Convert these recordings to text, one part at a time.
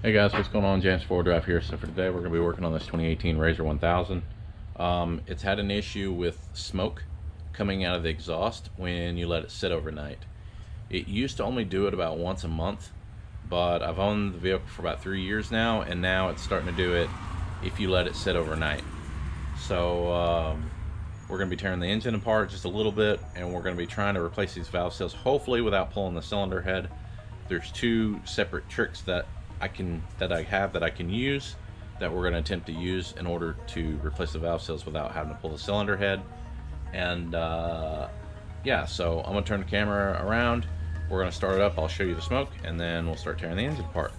Hey guys, what's going on? James 4Drive here. So for today we're going to be working on this 2018 RZR 1000. It's had an issue with smoke coming out of the exhaust when you let it sit overnight. It used to only do it about once a month, but I've owned the vehicle for about 3 years now, and now it's starting to do it if you let it sit overnight. So we're going to be tearing the engine apart just a little bit, and we're going to be trying to replace these valve seals, hopefully without pulling the cylinder head. There's two separate tricks that I can use that we're going to attempt to use in order to replace the valve seals without having to pull the cylinder head. And yeah, so I'm going to turn the camera around, we're going to start it up, I'll show you the smoke, and then we'll start tearing the engine apart.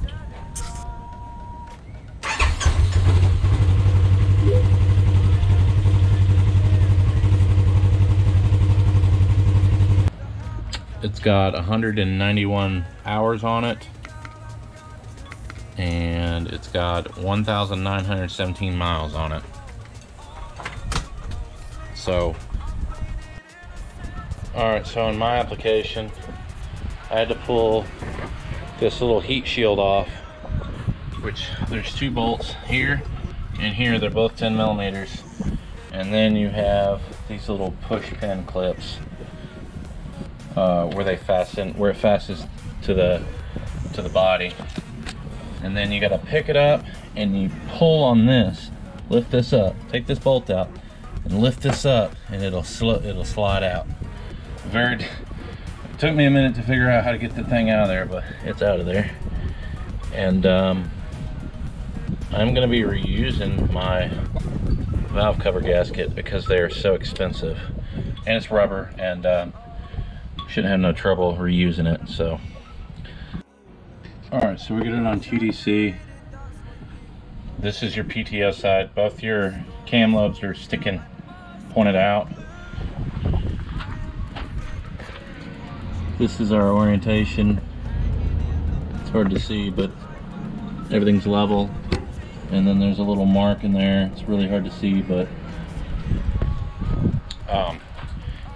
It's got 191 hours on it, and it's got 1,917 miles on it. So, alright, so in my application, I had to pull this little heat shield off, which there's two bolts here and here. They're both 10 millimeters. And then you have these little push pin clips where it fastens to the body. And then you got to pick it up and you pull on this, lift this up, take this bolt out and lift this up, and it'll slide out. It took me a minute to figure out how to get the thing out of there, but it's out of there. And I'm going to be reusing my valve cover gasket because they are so expensive, and it's rubber, and shouldn't have no trouble reusing it. So alright, so we get it on TDC. This is your PTO side. Both your cam lobes are sticking pointed out. This is our orientation. It's hard to see, but everything's level. And then there's a little mark in there. It's really hard to see, but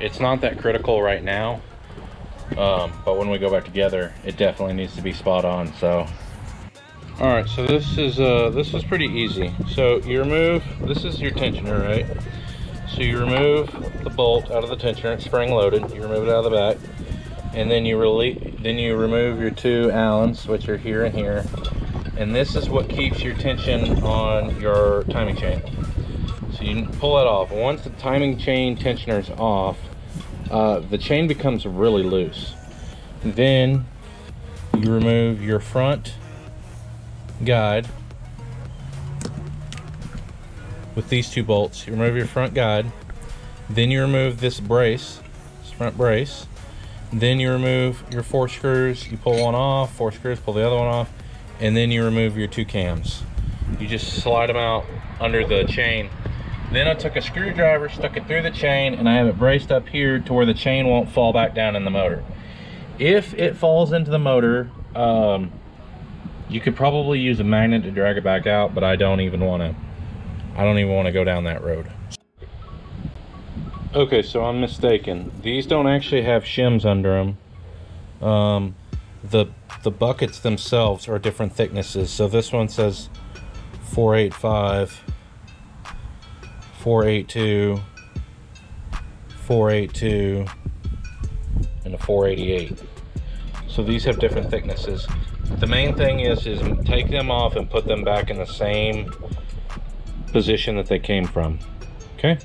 it's not that critical right now. But when we go back together, it definitely needs to be spot on. So, all right, so this is pretty easy. So you remove, this is your tensioner, right? So you remove the bolt out of the tensioner. It's spring loaded. You remove it out of the back, and then you remove your two Allens, which are here and here. And this is what keeps your tension on your timing chain. So you pull that off. Once the timing chain tensioner is off, the chain becomes really loose. Then you remove your front guide with these two bolts. You remove your front guide. Then you remove this brace, this front brace. Then you remove your 4 screws. You pull one off, 4 screws, pull the other one off. And then you remove your 2 cams. You just slide them out under the chain. Then I took a screwdriver, stuck it through the chain, and I have it braced up here to where the chain won't fall back down in the motor. If it falls into the motor, you could probably use a magnet to drag it back out, but I don't even want to go down that road. Okay, so I'm mistaken. These don't actually have shims under them. The buckets themselves are different thicknesses. So this one says 485, 482, 482, and a 488. So these have different thicknesses. The main thing is take them off and put them back in the same position that they came from. Okay.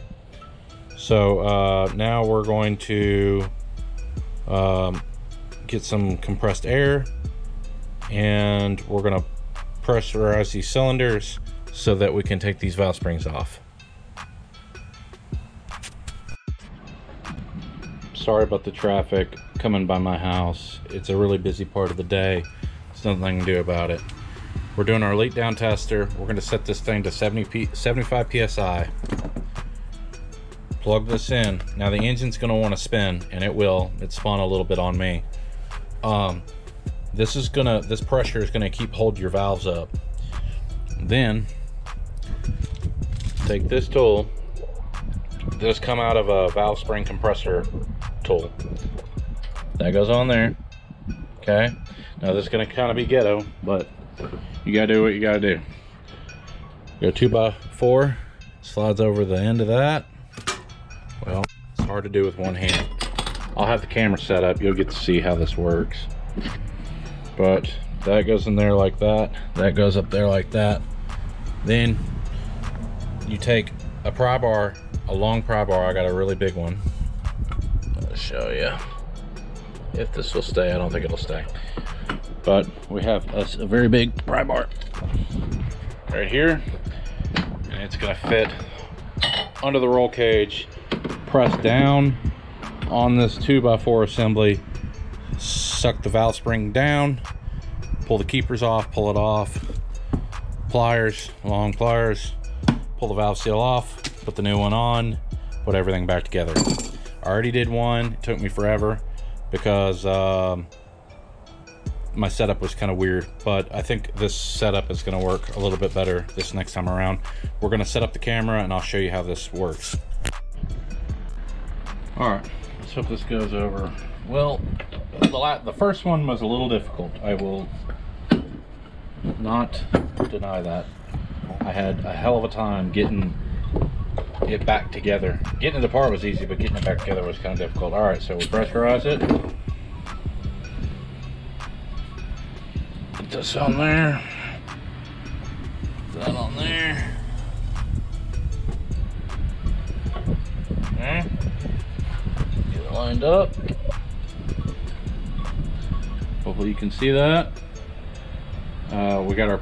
So now we're going to get some compressed air, and we're going to pressurize these cylinders so that we can take these valve springs off. Sorry about the traffic coming by my house. It's a really busy part of the day. There's nothing I can do about it. We're doing our leak down tester. We're going to set this thing to 75 psi. Plug this in. Now the engine's going to want to spin, and it will. It spun a little bit on me. This pressure is gonna keep hold your valves up. Then take this tool. This come out of a valve spring compressor tool. That goes on there. Okay. Now this is gonna kind of be ghetto, but you gotta do what you gotta do. Go 2x4, slides over the end of that. Well, it's hard to do with one hand. I'll have the camera set up, you'll get to see how this works. But that goes in there like that, that goes up there like that. Then you take a pry bar, a long pry bar. I got a really big one. I'll show you if this will stay. I don't think it'll stay, but we have a very big pry bar right here, and it's gonna fit under the roll cage. Press down on this 2x4 assembly, suck the valve spring down, pull the keepers off, pull it off, pliers, long pliers, pull the valve seal off, put the new one on, put everything back together. I already did one. It took me forever because my setup was kind of weird, but I think this setup is going to work a little bit better this next time around. We're going to set up the camera and I'll show you how this works. All right, let's hope this goes over. Well, the first one was a little difficult. I will not deny that. I had a hell of a time getting it back together. Getting it apart was easy, but getting it back together was kind of difficult. All right, so we pressurize it. Put this on there. Put that on there. Okay. Get it lined up. Hopefully you can see that. We got our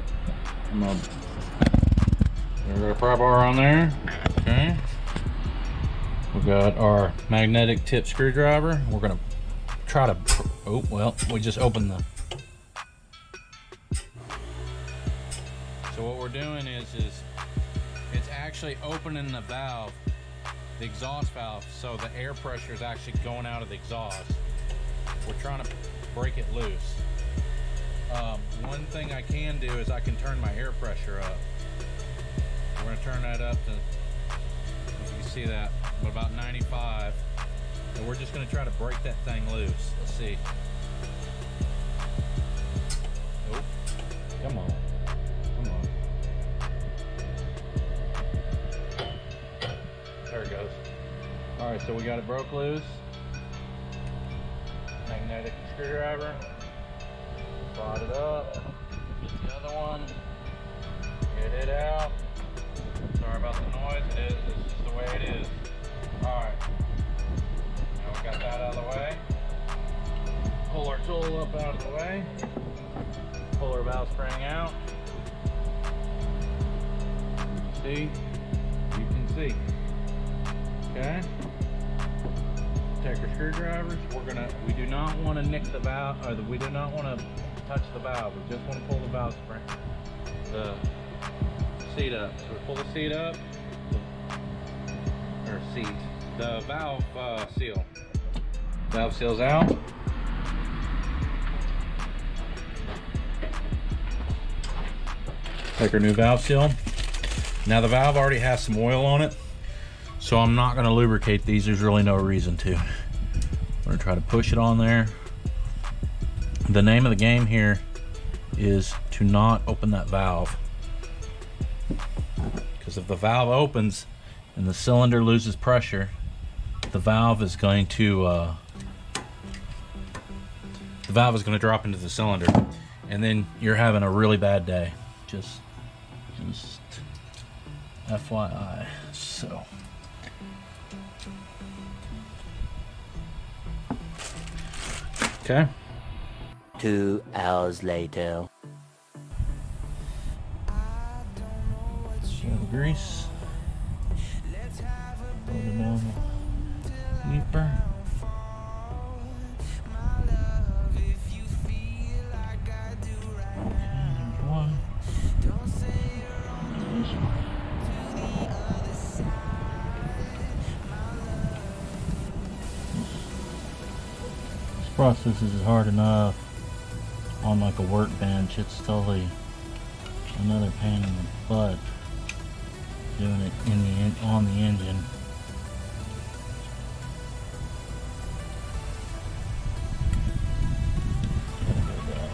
pry bar on there. Okay. We've got our magnetic tip screwdriver. We're gonna try to, oh, well, we just opened the. So what we're doing is it's actually opening the valve, the exhaust valve, so the air pressure is actually going out of the exhaust. We're trying to break it loose. One thing I can do is I can turn my air pressure up. We're going to turn that up to, if you can see that, about 95. And we're just going to try to break that thing loose. Let's see. Oh, come on. Come on. There it goes. All right, so we got it broke loose. Magnetic screwdriver. Slide it up. Get the other one. Get it out. Sorry about the noise. It's just the way it is. Alright. Now we got that out of the way. Pull our tool up out of the way. Pull our valve spring out. See? You can see. Okay? Take our screwdrivers. We do not want to nick the valve, or we do not want to touch the valve. We just want to pull the valve spring, the seat up. So we pull the seat up, or seat, the valve seal. Valve seal's out. Take our new valve seal. Now the valve already has some oil on it, so I'm not going to lubricate these. There's really no reason to. I'm going to try to push it on there. The name of the game here is to not open that valve, because if the valve opens and the cylinder loses pressure, the valve is going to drop into the cylinder, and then you're having a really bad day. Just FYI. So okay. 2 hours later. Grease. Put it on the keeper. One. This process is hard enough on like a workbench. It's totally another pain in the butt doing it on the engine. Gotta go down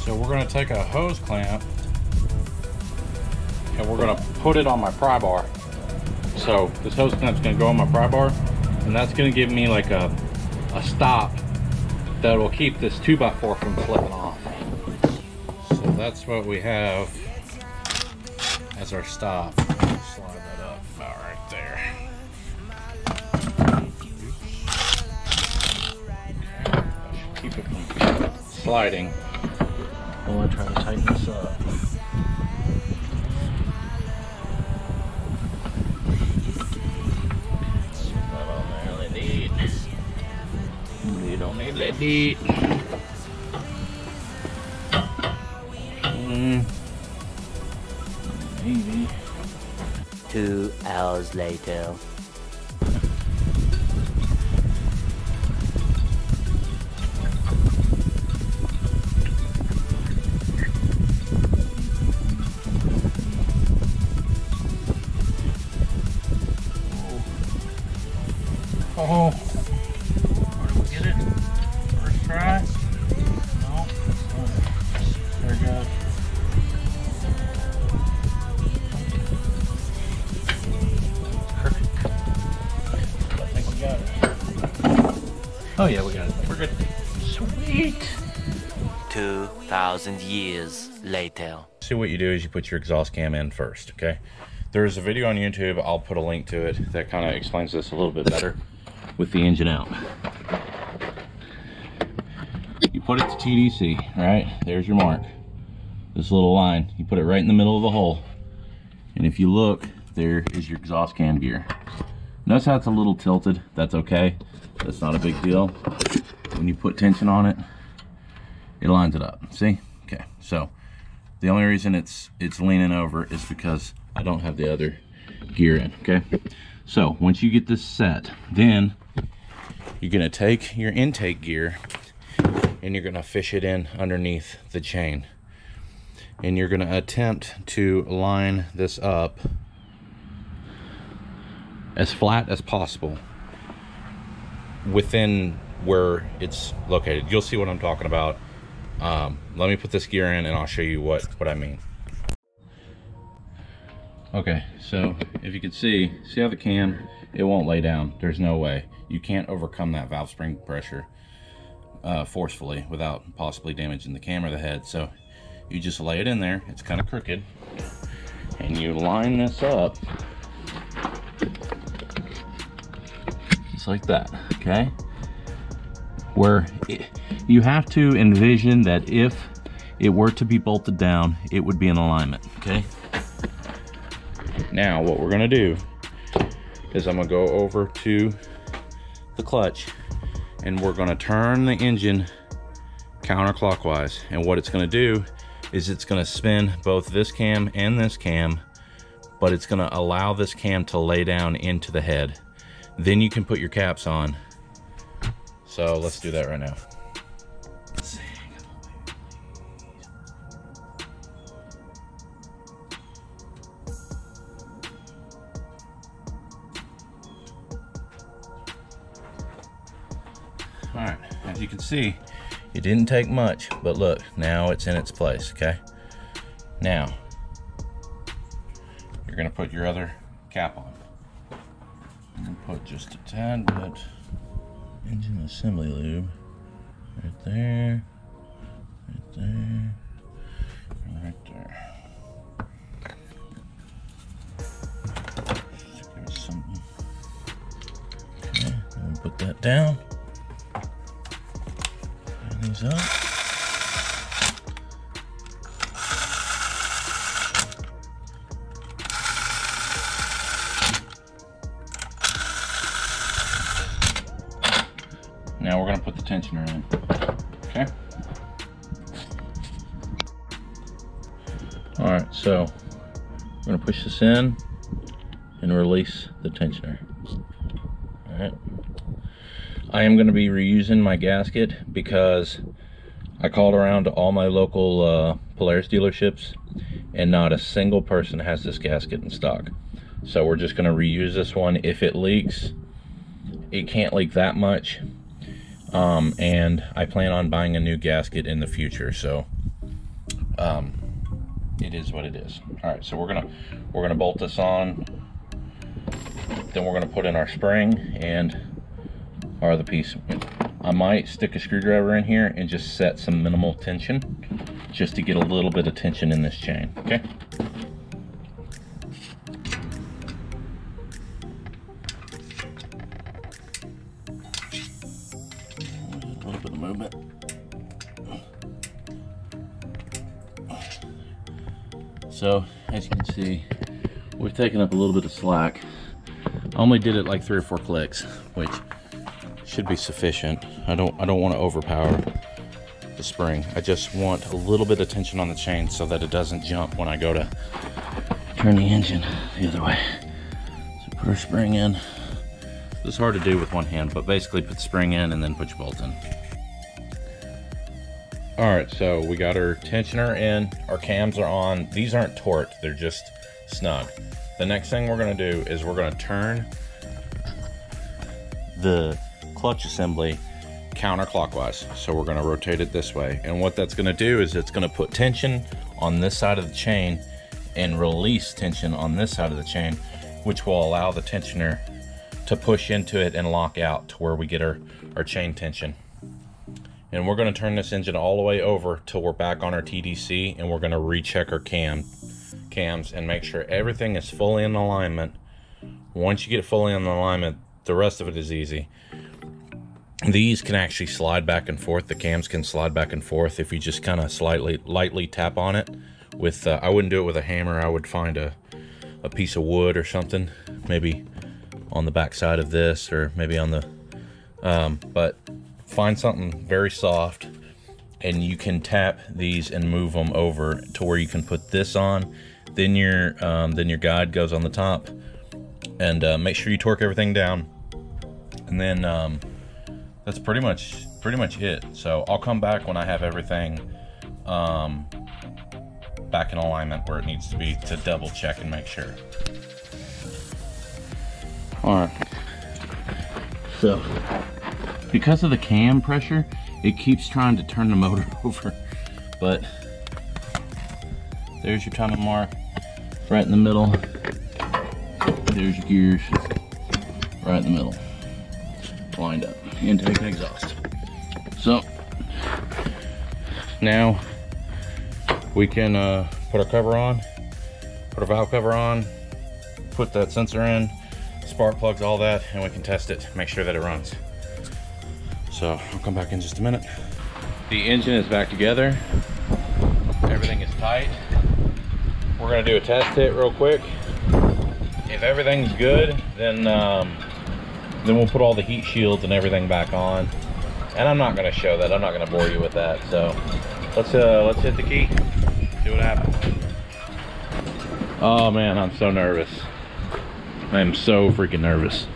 So we're going to take a hose clamp and we're going to put it on my pry bar. So this hose clamp's going to go on my pry bar, and that's going to give me like a stop that will keep this 2x4 from slipping off. So that's what we have as our stop. Slide that up about right there. Okay. Keep it from sliding while I try to tighten this up. You don't need that deep. Maybe. 2 hours later. Oh, where do we get it? First try? No, very good. Perfect. I think we got it. Oh yeah, we got it. We're good. Sweet. 2,000 years later. So what you do is you put your exhaust cam in first, okay? There's a video on YouTube, I'll put a link to it, that kind of explains this a little bit better with the engine out. You put it to TDC, right? There's your mark. This little line, you put it right in the middle of the hole. And if you look, there is your exhaust cam gear. Notice how it's a little tilted. That's okay. That's not a big deal. When you put tension on it, it lines it up. See? Okay. So the only reason it's leaning over is because I don't have the other gear in. Okay. So once you get this set, then you're gonna take your intake gear and you're gonna fish it in underneath the chain. And you're gonna attempt to line this up as flat as possible within where it's located. You'll see what I'm talking about. Let me put this gear in and I'll show you what I mean. Okay, so if you can see how the cam, it won't lay down. There's no way. You can't overcome that valve spring pressure forcefully without possibly damaging the cam or the head. So you just lay it in there. It's kind of crooked. And you line this up just like that, okay? You have to envision that if it were to be bolted down, it would be in alignment, okay? Now what we're gonna do is I'm gonna go over to the clutch and we're gonna turn the engine counterclockwise. And what it's gonna do is it's gonna spin both this cam and this cam, but it's gonna allow this cam to lay down into the head. Then you can put your caps on. So let's do that right now. All right, as you can see, it didn't take much, but look, now it's in its place, okay? Now, you're gonna put your other cap on. And put just a tad bit engine assembly lube right there, right there, and right there. Just give it something. Okay, then we put that down. Turn these up. Now we're going to put the tensioner in, okay? All right, so we're going to push this in and release the tensioner. All right. I am going to be reusing my gasket because I called around to all my local Polaris dealerships and not a single person has this gasket in stock. So we're just going to reuse this one. If it leaks, it can't leak that much. And I plan on buying a new gasket in the future, so it is what it is. All right, so we're gonna bolt this on. Then we're gonna put in our spring and our other piece. I might stick a screwdriver in here and just set some minimal tension, just to get a little bit of tension in this chain. Okay. A little bit of movement. So, as you can see, we've taken up a little bit of slack. I only did it like 3 or 4 clicks, which should be sufficient. I don't want to overpower the spring. I just want a little bit of tension on the chain so that it doesn't jump when I go to turn the engine the other way. So put our spring in. This is hard to do with one hand, but basically put the spring in and then put your bolt in. All right, so we got our tensioner in, our cams are on. These aren't torqued, they're just snug. The next thing we're gonna do is we're gonna turn the clutch assembly counterclockwise. So we're gonna rotate it this way. And what that's gonna do is it's gonna put tension on this side of the chain and release tension on this side of the chain, which will allow the tensioner to push into it and lock out to where we get our chain tension. And we're going to turn this engine all the way over till we're back on our TDC, and we're going to recheck our cams and make sure everything is fully in alignment. Once you get it fully in alignment, the rest of it is easy. These can actually slide back and forth. The cams can slide back and forth if you just kind of lightly tap on it. With I wouldn't do it with a hammer. I would find a piece of wood or something, maybe on the back side of this, or maybe on the but find something very soft, and you can tap these and move them over to where you can put this on. Then your guide goes on the top, and make sure you torque everything down. And then that's pretty much it. So I'll come back when I have everything back in alignment where it needs to be, to double check and make sure. All right. So, because of the cam pressure, it keeps trying to turn the motor over, but there's your timing mark right in the middle. There's your gears right in the middle, lined up, intake and exhaust. So now we can put our cover on, put our valve cover on, put that sensor in, spark plugs, all that, and we can test it, make sure that it runs. So I'll come back in just a minute. The engine is back together. Everything is tight. We're gonna do a test hit real quick. If everything's good, then we'll put all the heat shields and everything back on. And I'm not gonna show that. I'm not gonna bore you with that. So let's hit the key. See what happens. Oh man, I'm so nervous. I am so freaking nervous.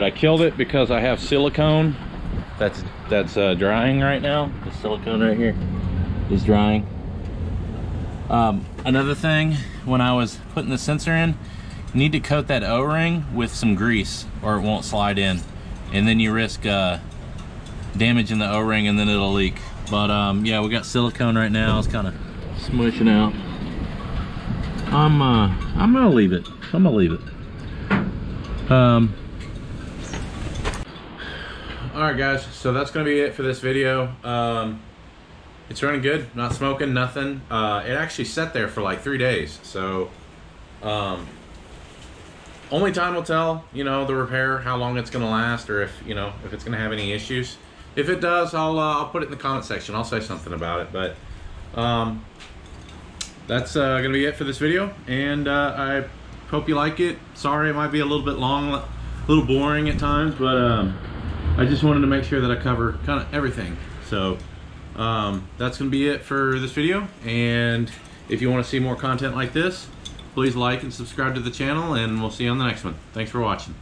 I killed it because I have silicone that's drying right now. The silicone right here is drying. Another thing, when I was putting the sensor in, you need to coat that O-ring with some grease or it won't slide in, and then you risk damaging the O-ring and then it'll leak. But yeah, we got silicone right now. It's kind of smushing out. I'm gonna leave it. Alright guys, so that's going to be it for this video. It's running good, not smoking, nothing. It actually sat there for like 3 days, so only time will tell, you know, the repair, how long it's going to last, or if, you know, if it's going to have any issues. If it does, I'll put it in the comment section. I'll say something about it, but that's going to be it for this video, and I hope you like it. Sorry it might be a little bit long, a little boring at times, but I just wanted to make sure that I cover kind of everything. So That's going to be it for this video, and if you want to see more content like this, please like and subscribe to the channel, and we'll see you on the next one. Thanks for watching.